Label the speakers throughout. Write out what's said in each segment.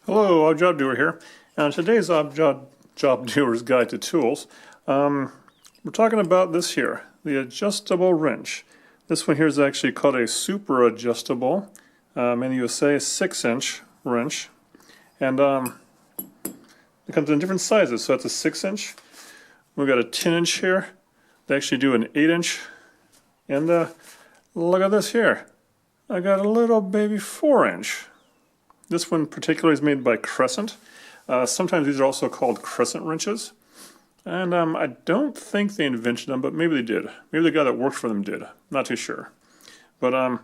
Speaker 1: Hello, Job Doer here. And today's Job Doer's Guide to Tools, we're talking about this here, the adjustable wrench. This one here is actually called a super adjustable, in the USA, a 6-inch wrench. And it comes in different sizes, so that's a 6-inch. We've got a 10-inch here. They actually do an 8-inch. And look at this here. I got a little baby 4-inch. This one particularly is made by Crescent. Sometimes these are also called Crescent wrenches. And I don't think they invented them, but maybe they did. Maybe the guy that worked for them did. Not too sure. But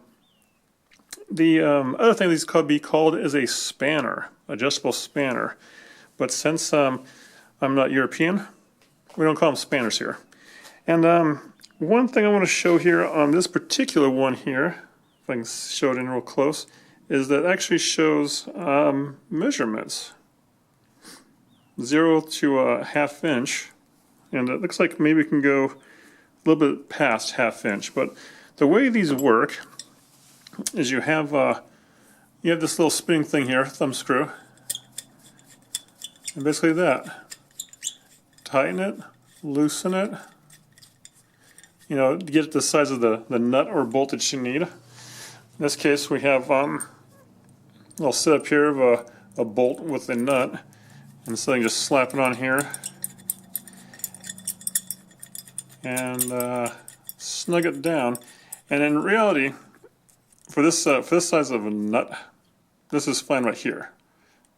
Speaker 1: the other thing these could be called is a spanner, adjustable spanner. But since I'm not European, we don't call them spanners here. And one thing I want to show here on this particular one here, if I can show it in real close, is that actually shows measurements, 0 to a ½ inch, and it looks like maybe it can go a little bit past ½ inch. But the way these work is you have this little spinning thing here, thumb screw, and basically that. Tighten it, loosen it, to get it the size of the nut or bolt that you need. In this case, we have a little setup here of a bolt with a nut, and so you just slap it on here and snug it down. And in reality, for this size of a nut, this is fine right here.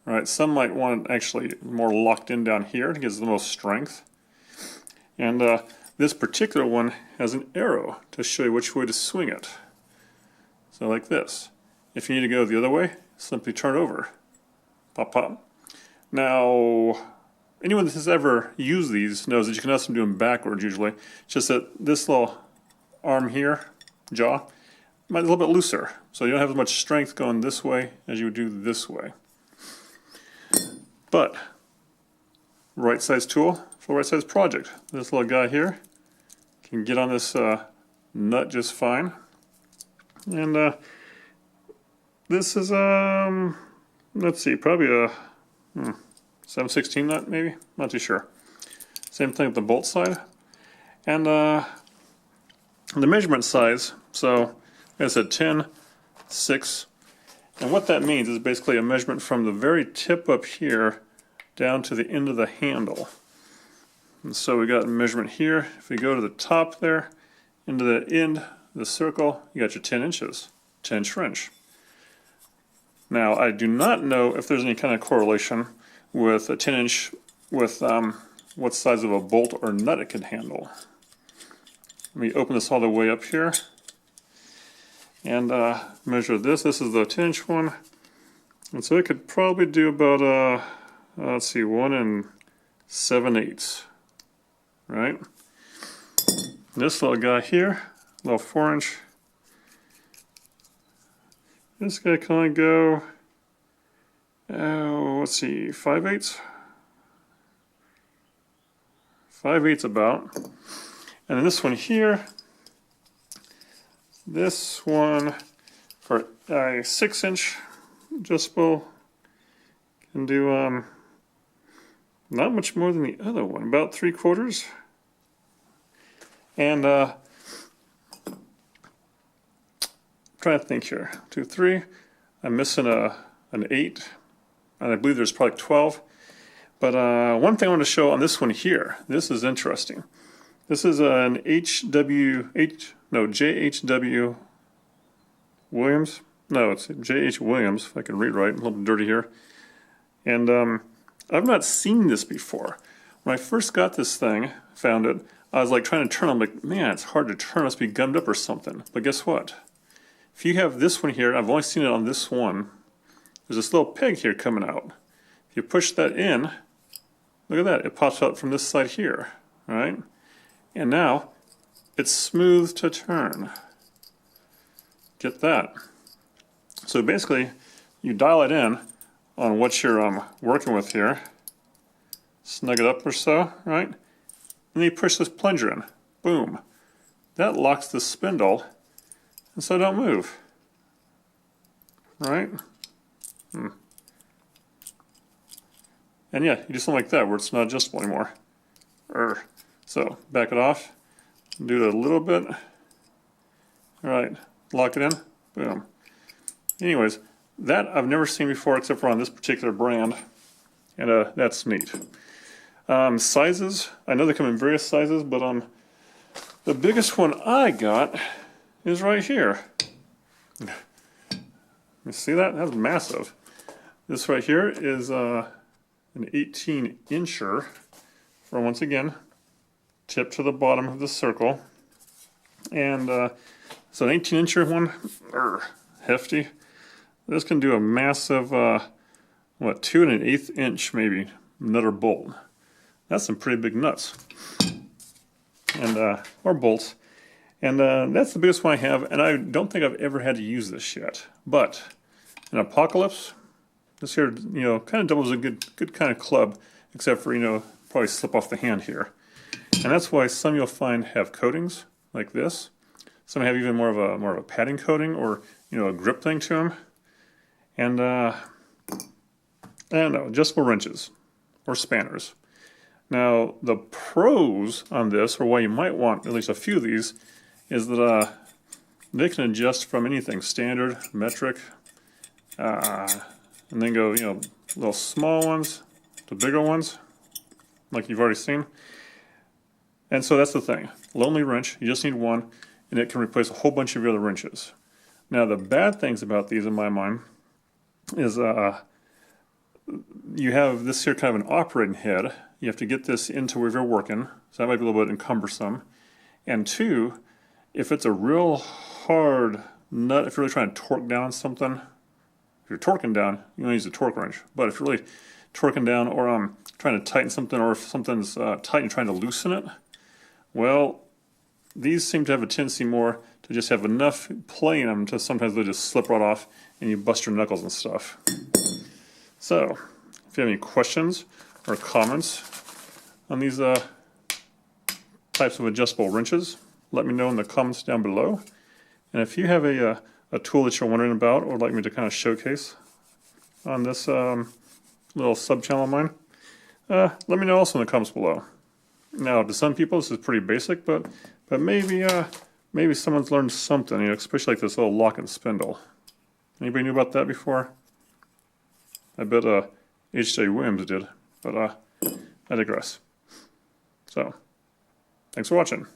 Speaker 1: All right, some might want it actually more locked in down here to get the most strength. And this particular one has an arrow to show you which way to swing it. So like this. If you need to go the other way, simply turn over. Pop, pop. Now, anyone that has ever used these knows that you can also do them backwards usually. It's just that this little arm here, jaw, might be a little bit looser. So you don't have as much strength going this way as you would do this way. But, right size tool for right size project. This little guy here can get on this nut just fine. And this is, let's see, probably a 7/16 nut maybe? Not too sure. Same thing with the bolt side. And the measurement size, so like I said, 10, 6. And what that means is basically a measurement from the very tip up here down to the end of the handle. And so we got a measurement here. If we go to the top there, into the end of the circle, you got your 10 inches, 10-inch wrench. Now, I do not know if there's any kind of correlation with a 10-inch with what size of a bolt or nut it can handle. Let me open this all the way up here and measure this. This is the 10-inch one. And so it could probably do about, let's see, 1 7/8, right? This little guy here, little 4-inch. This guy can only go, let's see, 5/8? 5/8 about. And then this one here, this one for a 6-inch adjustable can do not much more than the other one, about 3/4. And trying to think here. 2, 3. I'm missing an 8, and I believe there's probably 12. But one thing I want to show on this one here. This is interesting. This is an JHW Williams. No, it's J.H. Williams. If I can read right, a little bit dirty here. And I've not seen this before. When I first got this thing, found it, I was like trying to turn. I'm like, man, it's hard to turn. It must be gummed up or something. But guess what? If you have this one here, I've only seen it on this one, there's this little peg here coming out. If you push that in, look at that, it pops out from this side here, right? And now, it's smooth to turn. Get that. So basically, you dial it in on what you're working with here, snug it up or so, right? And then you push this plunger in, boom. That locks the spindle, and so don't move, right? And yeah, you do something like that where it's not adjustable anymore. So back it off, do it a little bit. All right, lock it in, boom. Anyways, that I've never seen before except for on this particular brand, and that's neat. Sizes, I know they come in various sizes, but the biggest one I got is right here. You see that? That's massive. This right here is an 18-incher for, once again, tip to the bottom of the circle. And so an 18-incher one, hefty. This can do a massive, 2 1/8 inch maybe, nut or bolt. That's some pretty big nuts. And, or bolts. And that's the biggest one I have, and I don't think I've ever had to use this yet. But in Apocalypse, this here, kind of doubles a good kind of club, except for, probably slip off the hand here. And that's why some you'll find have coatings like this. Some have even more of a padding coating, or a grip thing to them. And I don't know, adjustable wrenches or spanners. Now the pros on this, or why you might want at least a few of these, is that they can adjust from anything standard, metric, and then go little small ones to bigger ones, like you've already seen. And so that's the thing. Lonely wrench, you just need one, and it can replace a whole bunch of your other wrenches. Now the bad things about these, in my mind, is you have this here kind of an operating head. You have to get this into where you're working, so that might be a little bit cumbersome. And two, if it's a real hard nut, if you're really trying to torque down something, if you're torquing down, you want to use a torque wrench. But if you're really torquing down, or trying to tighten something, or if something's tight and you're trying to loosen it, well, these seem to have a tendency more to just have enough play in them to sometimes they just slip right off and you bust your knuckles and stuff. So, if you have any questions or comments on these types of adjustable wrenches, let me know in the comments down below. And if you have a tool that you're wondering about, or would like me to kind of showcase on this little sub-channel of mine, let me know also in the comments below. Now, to some people, this is pretty basic, but maybe someone's learned something, especially like this little lock and spindle. Anybody knew about that before? I bet H.J. Williams did, but I digress. So, thanks for watching.